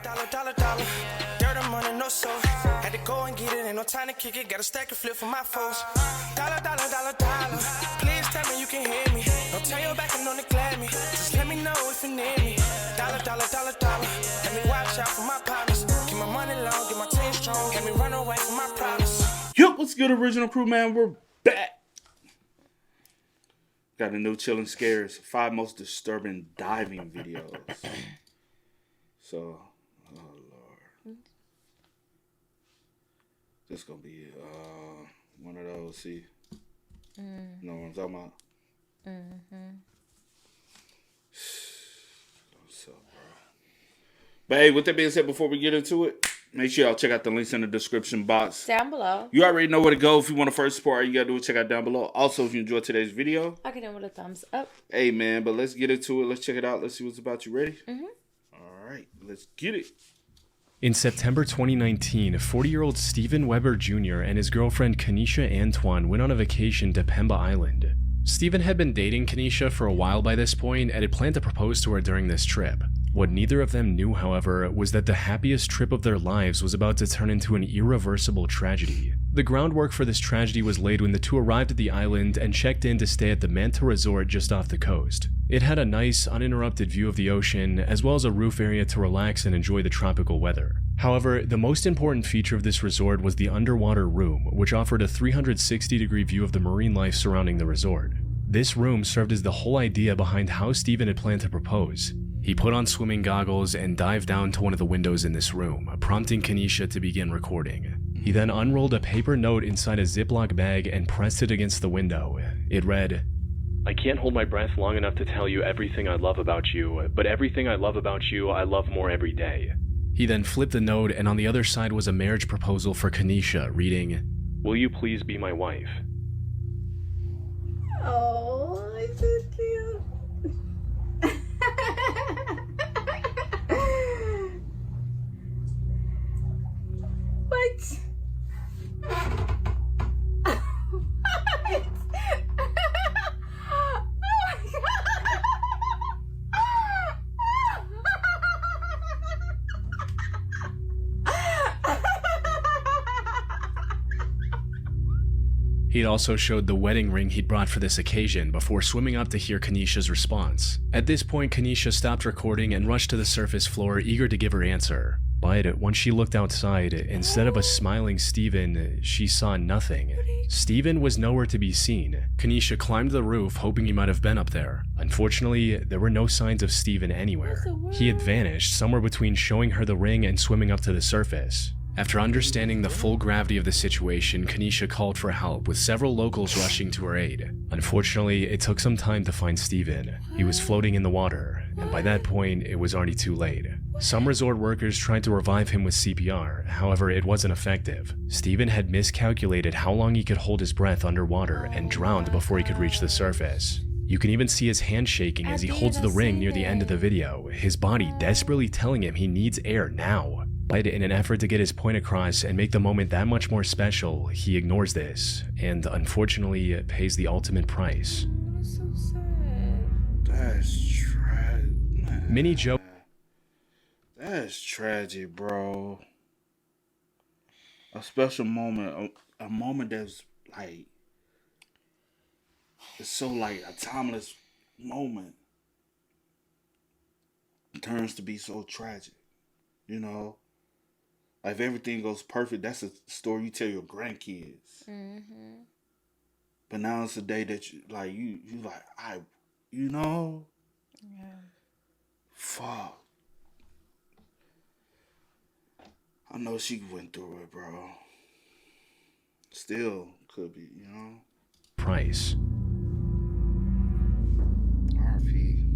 Dollar. Dirt and money, no soul. Had to go and get it, ain't no time to kick it. Got a stack of flip for my foes. Dollar. Please tell me you can hear me. Don't turn your back and don't neglect me. Just let me know if you need me. Dollar. Let me watch out for my partners. Keep my money long, get my team strong. Let me run away from my problems. Yup, what's good, original crew, man? We're back. Got a new Chillin' Scares 5 most disturbing diving videos. So, oh Lord. This gonna be one of those, see? You know what I'm talking about? What's up, bro? But hey, with that being said, before we get into it, make sure y'all check out the links in the description box. Down below. You already know where to go if you want to first support. All you gotta do is check out down below. Also, if you enjoyed today's video, I can do with a thumbs up. Hey, man, but let's get into it. Let's check it out. Let's see what's about. You ready? All right, let's get it. In September 2019, 40-year-old Stephen Weber Jr. and his girlfriend Kanisha Antoine went on a vacation to Pemba Island. Stephen had been dating Kanisha for a while by this point and had planned to propose to her during this trip. What neither of them knew, however, was that the happiest trip of their lives was about to turn into an irreversible tragedy. The groundwork for this tragedy was laid when the two arrived at the island and checked in to stay at the Manta Resort just off the coast. It had a nice, uninterrupted view of the ocean, as well as a roof area to relax and enjoy the tropical weather. However, the most important feature of this resort was the underwater room, which offered a 360-degree view of the marine life surrounding the resort. This room served as the whole idea behind how Stephen had planned to propose. He put on swimming goggles and dived down to one of the windows in this room, prompting Kanisha to begin recording. He then unrolled a paper note inside a Ziploc bag and pressed it against the window. It read, "I can't hold my breath long enough to tell you everything I love about you, but everything I love about you, I love more every day." He then flipped the note, and on the other side was a marriage proposal for Kanisha, reading, "Will you please be my wife?" Oh, it's so cute. What? He'd also showed the wedding ring he'd brought for this occasion before swimming up to hear Kanisha's response. At this point, Kanisha stopped recording and rushed to the surface floor, eager to give her answer. But once she looked outside, instead of a smiling Stephen, she saw nothing. Stephen was nowhere to be seen. Kanisha climbed the roof, hoping he might have been up there. Unfortunately, there were no signs of Stephen anywhere. He had vanished somewhere between showing her the ring and swimming up to the surface. After understanding the full gravity of the situation, Kanisha called for help, with several locals rushing to her aid. Unfortunately, it took some time to find Stephen. He was floating in the water, and by that point, it was already too late. Some resort workers tried to revive him with CPR, however, it wasn't effective. Stephen had miscalculated how long he could hold his breath underwater and drowned before he could reach the surface. You can even see his hand shaking as he holds the ring near the end of the video, his body desperately telling him he needs air now. But in an effort to get his point across and make the moment that much more special, he ignores this, and unfortunately pays the ultimate price. That's so sad. That's tragic. Minnie Jo. That's tragic, bro. A special moment, a moment that's like, it's so like a timeless moment. It turns to be so tragic, you know? Like if everything goes perfect, that's a story you tell your grandkids. But now it's a day that you like, you know? Yeah. Fuck. I know she went through it, bro. Still could be, you know? Price. RP.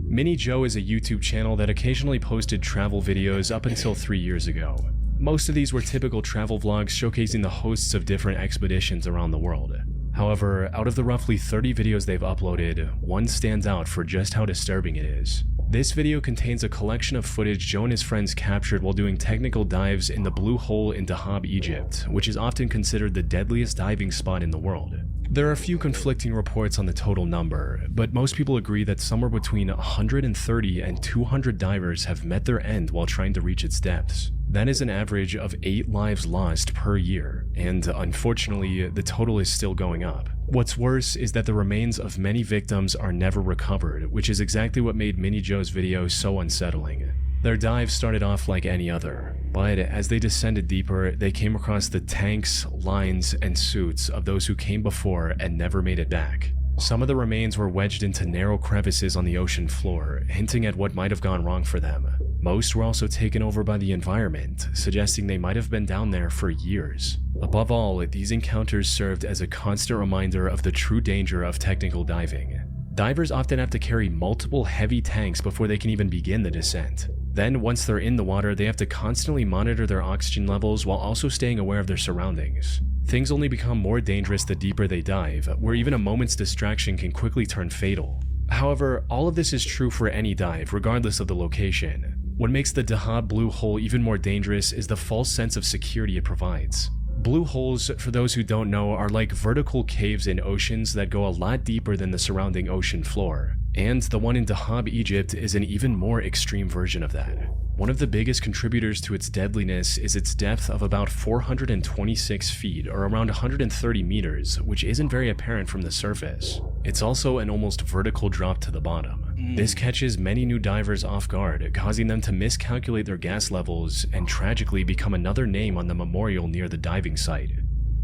Minnie Jo is a YouTube channel that occasionally posted travel videos up until 3 years ago. Most of these were typical travel vlogs showcasing the hosts of different expeditions around the world. However, out of the roughly 30 videos they've uploaded, one stands out for just how disturbing it is. This video contains a collection of footage Joe and his friends captured while doing technical dives in the Blue Hole in Dahab, Egypt, which is often considered the deadliest diving spot in the world. There are a few conflicting reports on the total number, but most people agree that somewhere between 130 and 200 divers have met their end while trying to reach its depths. That is an average of 8 lives lost per year, and unfortunately, the total is still going up. What's worse is that the remains of many victims are never recovered, which is exactly what made Mini Joe's video so unsettling. Their dive started off like any other, but as they descended deeper, they came across the tanks, lines, and suits of those who came before and never made it back. Some of the remains were wedged into narrow crevices on the ocean floor, hinting at what might have gone wrong for them. Most were also taken over by the environment, suggesting they might have been down there for years. Above all, these encounters served as a constant reminder of the true danger of technical diving. Divers often have to carry multiple heavy tanks before they can even begin the descent. Then, once they're in the water, they have to constantly monitor their oxygen levels while also staying aware of their surroundings. Things only become more dangerous the deeper they dive, where even a moment's distraction can quickly turn fatal. However, all of this is true for any dive, regardless of the location. What makes the Dahab Blue Hole even more dangerous is the false sense of security it provides. Blue holes, for those who don't know, are like vertical caves in oceans that go a lot deeper than the surrounding ocean floor. And the one in Dahab, Egypt is an even more extreme version of that. One of the biggest contributors to its deadliness is its depth of about 426 feet, or around 130 meters, which isn't very apparent from the surface. It's also an almost vertical drop to the bottom. This catches many new divers off guard, causing them to miscalculate their gas levels and tragically become another name on the memorial near the diving site.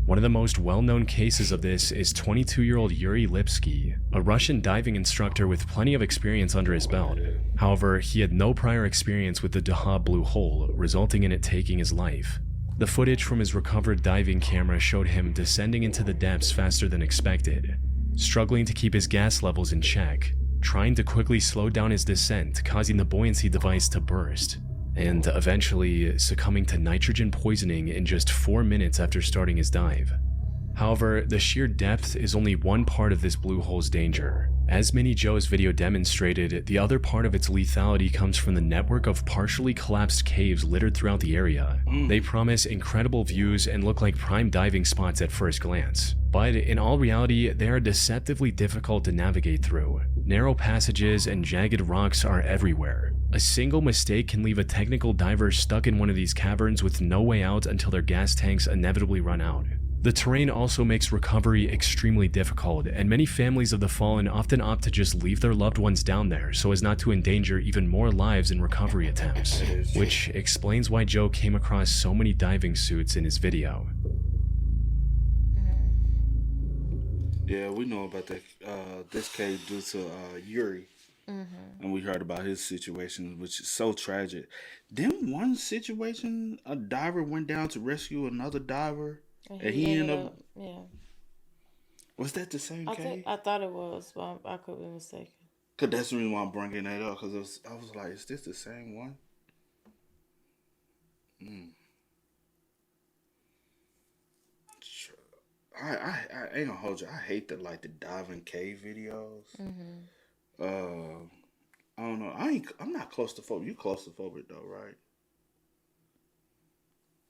One of the most well-known cases of this is 22-year-old Yuri Lipsky, a Russian diving instructor with plenty of experience under his belt. However, he had no prior experience with the Dahab Blue Hole, resulting in it taking his life. The footage from his recovered diving camera showed him descending into the depths faster than expected, struggling to keep his gas levels in check, trying to quickly slow down his descent, causing the buoyancy device to burst, and eventually succumbing to nitrogen poisoning in just 4 minutes after starting his dive. However, the sheer depth is only one part of this blue hole's danger. As Mini Joe's video demonstrated, the other part of its lethality comes from the network of partially collapsed caves littered throughout the area. They promise incredible views and look like prime diving spots at first glance, but in all reality, they are deceptively difficult to navigate through. Narrow passages and jagged rocks are everywhere. A single mistake can leave a technical diver stuck in one of these caverns with no way out until their gas tanks inevitably run out. The terrain also makes recovery extremely difficult, and many families of the fallen often opt to just leave their loved ones down there so as not to endanger even more lives in recovery attempts, which explains why Joe came across so many diving suits in his video. Yeah, we know about that. This case due to Yuri, and we heard about his situation, which is so tragic. Then one situation, a diver went down to rescue another diver, and he ended up. Yeah. Was that the same case? I thought it was, but I could be mistaken. Cause that's the reason why I'm bringing that up. Cause I was like, is this the same one? I ain't gonna hold you. I hate the diving cave videos. I don't know. I'm not claustrophobic. You claustrophobic though,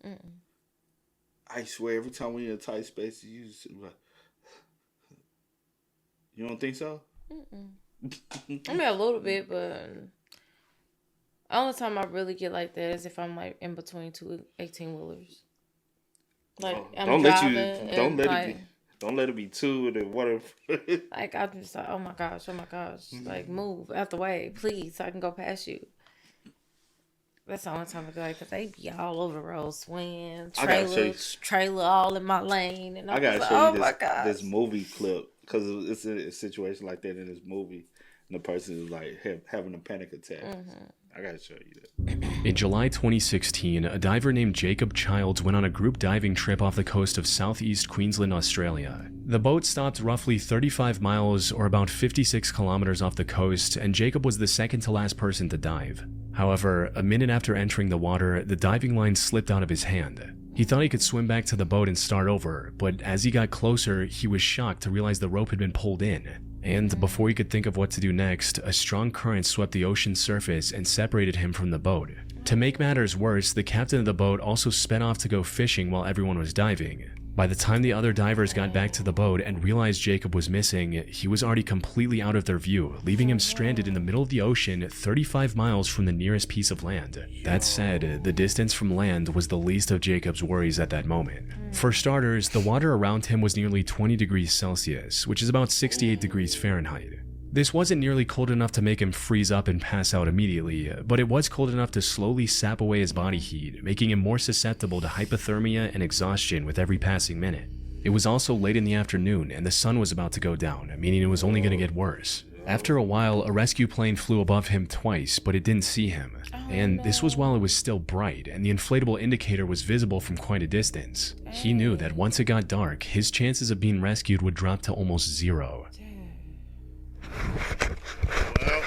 right? I swear, every time we in a tight space, you don't think so? I mean, a little bit, but the only time I really get like that is if I'm like in between two 18-wheelers. Like don't let it be two and then one. Like I'm just like, oh my gosh, like move out the way, please, so I can go past you. That's the only time I go, because they be all over the road, swing, trailer all in my lane, and I gotta like, show you this movie clip, because it's a situation like that in this movie, and the person is like having a panic attack. I gotta show you that. In July 2016, a diver named Jacob Childs went on a group diving trip off the coast of southeast Queensland, Australia. The boat stopped roughly 35 miles or about 56 kilometers off the coast, and Jacob was the second to last person to dive. However, a minute after entering the water, the diving line slipped out of his hand. He thought he could swim back to the boat and start over, but as he got closer, he was shocked to realize the rope had been pulled in. And before he could think of what to do next, a strong current swept the ocean's surface and separated him from the boat. To make matters worse, the captain of the boat also sped off to go fishing while everyone was diving. By the time the other divers got back to the boat and realized Jacob was missing, he was already completely out of their view, leaving him stranded in the middle of the ocean 35 miles from the nearest piece of land. That said, the distance from land was the least of Jacob's worries at that moment. For starters, the water around him was nearly 20 degrees Celsius, which is about 68 degrees Fahrenheit. This wasn't nearly cold enough to make him freeze up and pass out immediately, but it was cold enough to slowly sap away his body heat, making him more susceptible to hypothermia and exhaustion with every passing minute. It was also late in the afternoon and the sun was about to go down, meaning it was only going to get worse. After a while, a rescue plane flew above him twice, but it didn't see him. And this was while it was still bright, and the inflatable indicator was visible from quite a distance. He knew that once it got dark, his chances of being rescued would drop to almost zero. Well,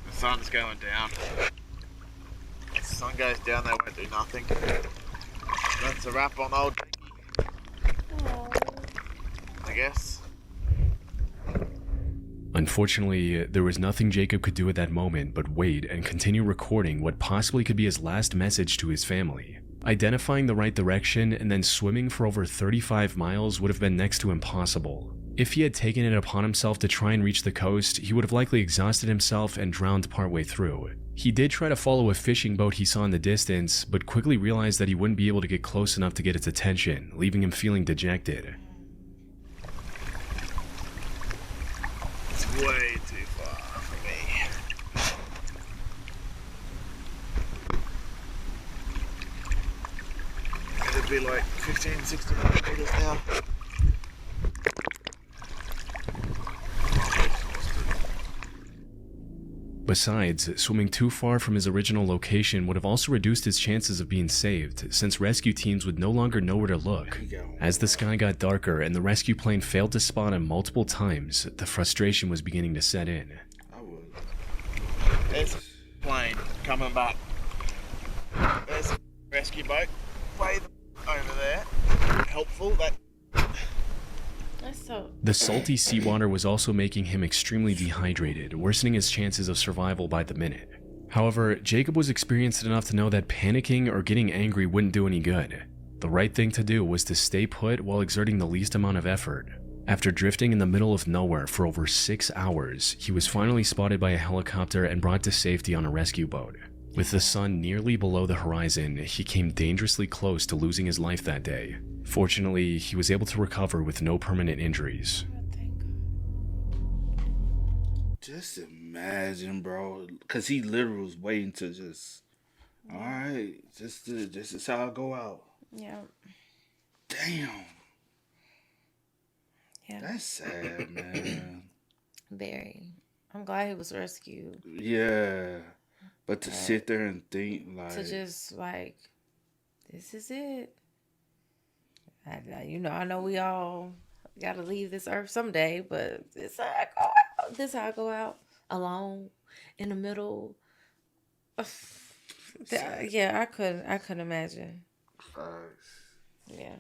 the sun's going down. If the sun goes down, they won't do nothing. That's a wrap on old I guess. Unfortunately, there was nothing Jacob could do at that moment but wait and continue recording what possibly could be his last message to his family. Identifying the right direction and then swimming for over 35 miles would have been next to impossible. If he had taken it upon himself to try and reach the coast, he would have likely exhausted himself and drowned partway through. He did try to follow a fishing boat he saw in the distance, but quickly realized that he wouldn't be able to get close enough to get its attention, leaving him feeling dejected. It's way too far for me. It'd be like 15, 16 meters now. Besides, swimming too far from his original location would have also reduced his chances of being saved, since rescue teams would no longer know where to look. As the sky got darker and the rescue plane failed to spot him multiple times, the frustration was beginning to set in. There's a plane coming back. There's a rescue boat way over there. Helpful. The salty seawater was also making him extremely dehydrated, worsening his chances of survival by the minute. However, Jacob was experienced enough to know that panicking or getting angry wouldn't do any good. The right thing to do was to stay put while exerting the least amount of effort. After drifting in the middle of nowhere for over 6 hours, he was finally spotted by a helicopter and brought to safety on a rescue boat. With the sun nearly below the horizon, he came dangerously close to losing his life that day. Fortunately, he was able to recover with no permanent injuries. Just imagine, bro, because he literally was waiting to just, all right, just is how I go out. Yeah. Damn. Yeah. That's sad, man. Very. I'm glad he was rescued. Yeah. But to sit there and think, like... To just, like, this is it. I know we all got to leave this earth someday, but this is how I go out. This is how I go out. Alone. In the middle. Yeah, I couldn't imagine. Yeah.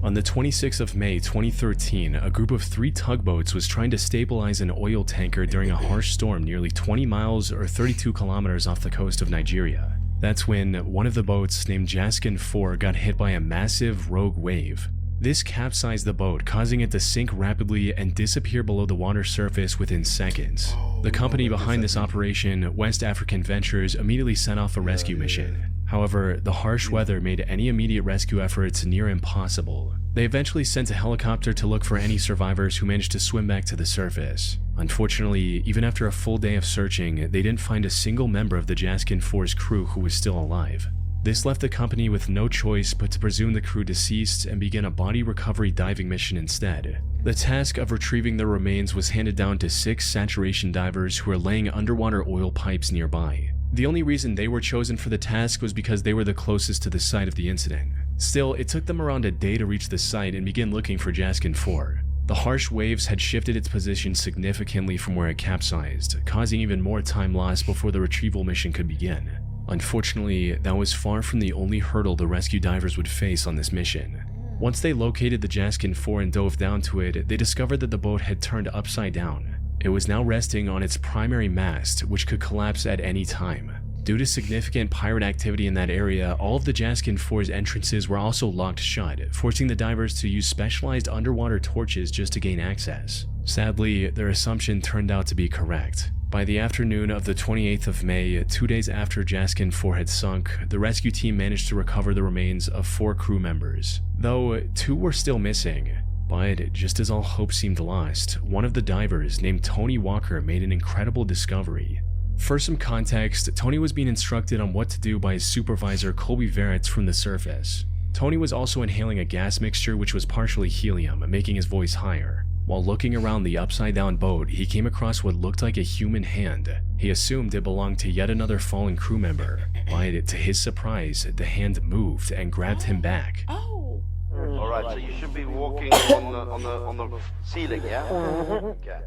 On the 26th of May 2013, a group of 3 tugboats was trying to stabilize an oil tanker during a harsh storm nearly 20 miles or 32 kilometers off the coast of Nigeria. That's when one of the boats, named Jaskin 4, got hit by a massive rogue wave. This capsized the boat, causing it to sink rapidly and disappear below the water surface within seconds. The company behind this operation, West African Ventures, immediately set off a rescue mission. However, the harsh weather made any immediate rescue efforts near impossible. They eventually sent a helicopter to look for any survivors who managed to swim back to the surface. Unfortunately, even after a full day of searching, they didn't find a single member of the Jaskin 4's crew who was still alive. This left the company with no choice but to presume the crew deceased and begin a body recovery diving mission instead. The task of retrieving their remains was handed down to 6 saturation divers who were laying underwater oil pipes nearby. The only reason they were chosen for the task was because they were the closest to the site of the incident. Still, it took them around a day to reach the site and begin looking for Jaskin 4. The harsh waves had shifted its position significantly from where it capsized, causing even more time loss before the retrieval mission could begin. Unfortunately, that was far from the only hurdle the rescue divers would face on this mission. Once they located the Jaskin 4 and dove down to it, they discovered that the boat had turned upside down. It was now resting on its primary mast, which could collapse at any time. Due to significant pirate activity in that area, all of the Jaskin 4's entrances were also locked shut, forcing the divers to use specialized underwater torches just to gain access. Sadly, their assumption turned out to be correct. By the afternoon of the 28th of May, 2 days after Jaskin 4 had sunk, the rescue team managed to recover the remains of 4 crew members, though 2 were still missing. But just as all hope seemed lost, one of the divers, named Tony Walker, made an incredible discovery. For some context, Tony was being instructed on what to do by his supervisor Colby Veretz from the surface. Tony was also inhaling a gas mixture which was partially helium, making his voice higher. While looking around the upside-down boat, he came across what looked like a human hand. He assumed it belonged to yet another fallen crew member, but to his surprise, the hand moved and grabbed him back. Oh. All right, so you should be walking on the ceiling, yeah? Okay.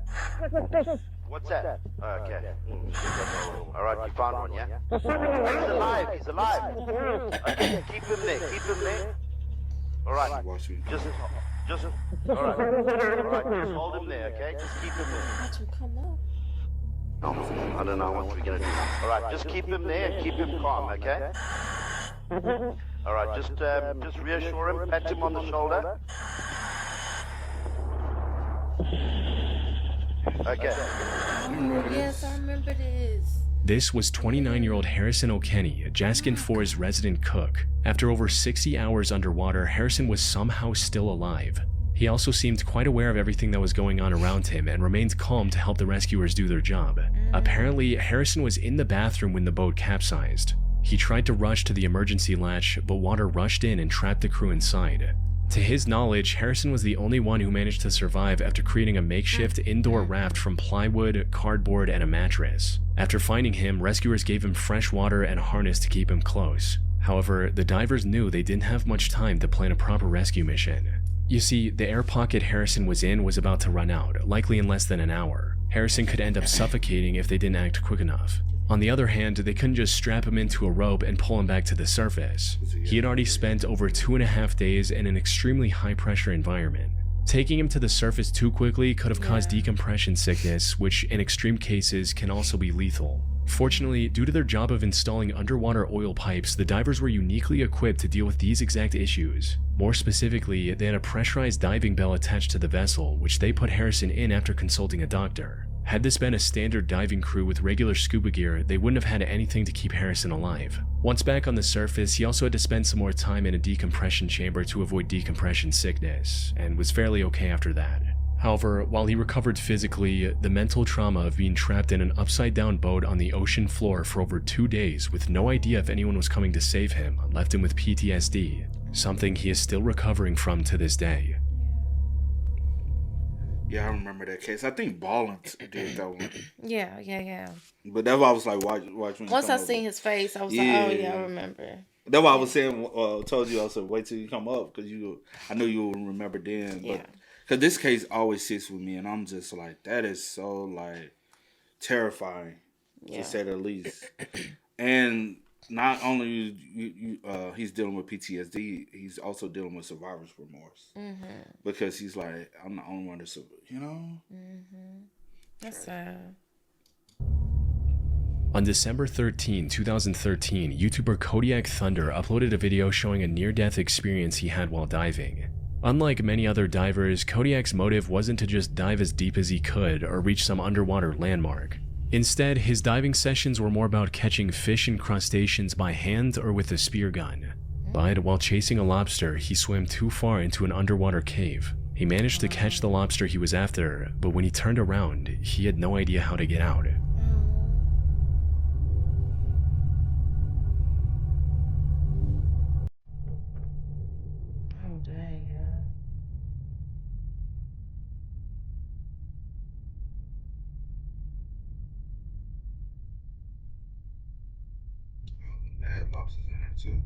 What's that? Okay. All right, you found one, yeah? He's alive. He's alive. Okay, keep him there. All right. Just. All right. Just hold him there, okay? Just keep him there. Watch him come up. No, I don't know what we're gonna do. All right, just keep him there and keep him calm, okay? All right, just reassure him, pat him on the shoulder. Okay. Yes, I remember this. This was 29-year-old Harrison O'Kenny, Jaskin 4's resident cook. After over 60 hours underwater, Harrison was somehow still alive. He also seemed quite aware of everything that was going on around him and remained calm to help the rescuers do their job. Apparently, Harrison was in the bathroom when the boat capsized. He tried to rush to the emergency latch, but water rushed in and trapped the crew inside. To his knowledge, Harrison was the only one who managed to survive after creating a makeshift indoor raft from plywood, cardboard, and a mattress. After finding him, rescuers gave him fresh water and a harness to keep him close. However, the divers knew they didn't have much time to plan a proper rescue mission. You see, the air pocket Harrison was in was about to run out, likely in less than an hour. Harrison could end up suffocating if they didn't act quick enough. On the other hand, they couldn't just strap him into a rope and pull him back to the surface. He had already spent over 2.5 days in an extremely high-pressure environment. Taking him to the surface too quickly could have caused decompression sickness, which in extreme cases can also be lethal. Fortunately, due to their job of installing underwater oil pipes, the divers were uniquely equipped to deal with these exact issues. More specifically, they had a pressurized diving bell attached to the vessel, which they put Harrison in after consulting a doctor. Had this been a standard diving crew with regular scuba gear, they wouldn't have had anything to keep Harrison alive. Once back on the surface, he also had to spend some more time in a decompression chamber to avoid decompression sickness, and was fairly okay after that. However, while he recovered physically, the mental trauma of being trapped in an upside-down boat on the ocean floor for over 2 days with no idea if anyone was coming to save him left him with PTSD, something he is still recovering from to this day. Yeah, I remember that case. I think Ballin did that one. Yeah. But that's why I was like, watch when Once I seen his face, I was like, oh yeah, I remember. That's why I was saying, told you, I said, wait till you come up, because I know you will remember then. But because this case always sits with me, and I'm just like, that is so like terrifying, to say the least. And not only he's dealing with PTSD, he's also dealing with survivor's remorse, because he's like, I'm the only one to survive, you know. That's sad. On December 13, 2013, YouTuber Kodiak Thunder uploaded a video showing a near-death experience he had while diving. Unlike many other divers, Kodiak's motive wasn't to just dive as deep as he could or reach some underwater landmark. Instead, his diving sessions were more about catching fish and crustaceans by hand or with a spear gun. But while chasing a lobster, he swam too far into an underwater cave. He managed to catch the lobster he was after, but when he turned around, he had no idea how to get out. Oh dang. They had lobsters in there too.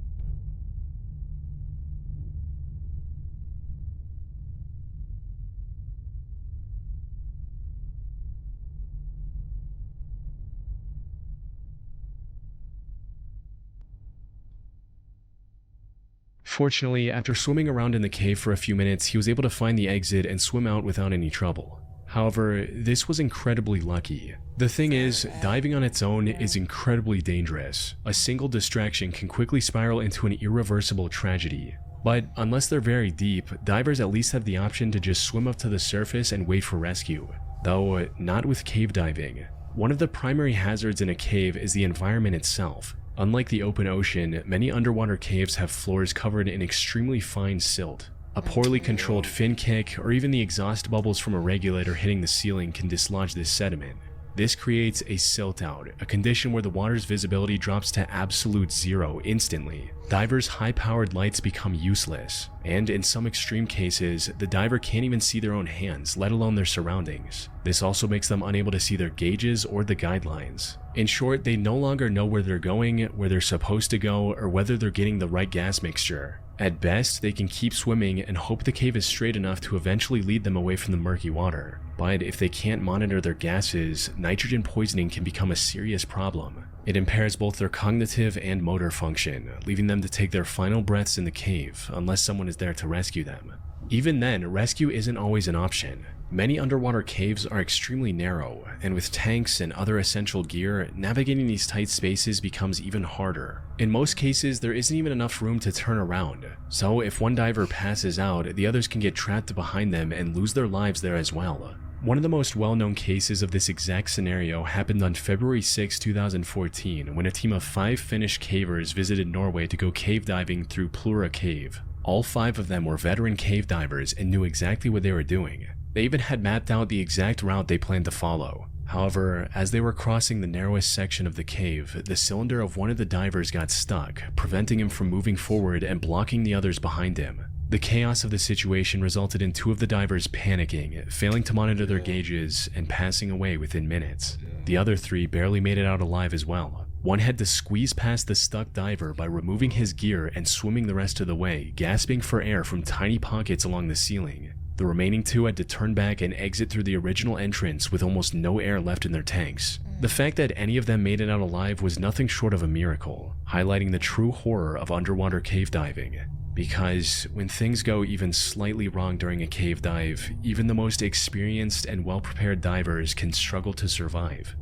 Fortunately, after swimming around in the cave for a few minutes, he was able to find the exit and swim out without any trouble. However, this was incredibly lucky. The thing is, diving on its own is incredibly dangerous. A single distraction can quickly spiral into an irreversible tragedy. But unless they're very deep, divers at least have the option to just swim up to the surface and wait for rescue. Though, not with cave diving. One of the primary hazards in a cave is the environment itself. Unlike the open ocean, many underwater caves have floors covered in extremely fine silt. A poorly controlled fin kick, or even the exhaust bubbles from a regulator hitting the ceiling can dislodge this sediment. This creates a silt out, a condition where the water's visibility drops to absolute zero instantly. Divers' high-powered lights become useless, and in some extreme cases, the diver can't even see their own hands, let alone their surroundings. This also makes them unable to see their gauges or the guidelines. In short, they no longer know where they're going, where they're supposed to go, or whether they're getting the right gas mixture. At best, they can keep swimming and hope the cave is straight enough to eventually lead them away from the murky water. But if they can't monitor their gases, nitrogen poisoning can become a serious problem. It impairs both their cognitive and motor function, leaving them to take their final breaths in the cave unless someone is there to rescue them. Even then, rescue isn't always an option. Many underwater caves are extremely narrow, and with tanks and other essential gear, navigating these tight spaces becomes even harder. In most cases, there isn't even enough room to turn around, so if one diver passes out, the others can get trapped behind them and lose their lives there as well. One of the most well-known cases of this exact scenario happened on February 6, 2014, when a team of 5 Finnish cavers visited Norway to go cave diving through Plura Cave. All 5 of them were veteran cave divers and knew exactly what they were doing. They even had mapped out the exact route they planned to follow. However, as they were crossing the narrowest section of the cave, the cylinder of one of the divers got stuck, preventing him from moving forward and blocking the others behind him. The chaos of the situation resulted in 2 of the divers panicking, failing to monitor their gauges, and passing away within minutes. The other 3 barely made it out alive as well. One had to squeeze past the stuck diver by removing his gear and swimming the rest of the way, gasping for air from tiny pockets along the ceiling. The remaining 2 had to turn back and exit through the original entrance with almost no air left in their tanks. The fact that any of them made it out alive was nothing short of a miracle, highlighting the true horror of underwater cave diving. Because when things go even slightly wrong during a cave dive, even the most experienced and well-prepared divers can struggle to survive.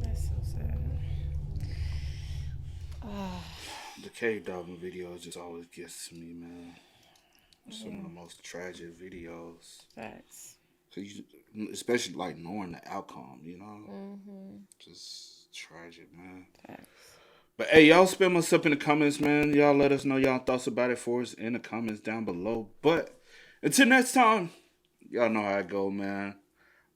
That's so sad. The cave diving videos just always gets to me, man. Some of the most tragic videos. Facts. Especially like knowing the outcome, you know? Just tragic, man. Facts. But hey, y'all spam us up in the comments, man. Y'all let us know y'all thoughts about it for us in the comments down below. But until next time, y'all know how it go, man.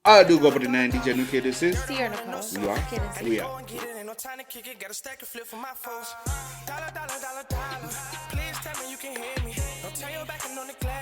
I do go by the name DJ New Kid. This is Sierra Nicole. We are. Kid and We are. No time to kick it, got a stack of flip for my foes. Dollar, dollar, dollar, dollar. Please tell me you can hear me. Don't turn your back and on the glass.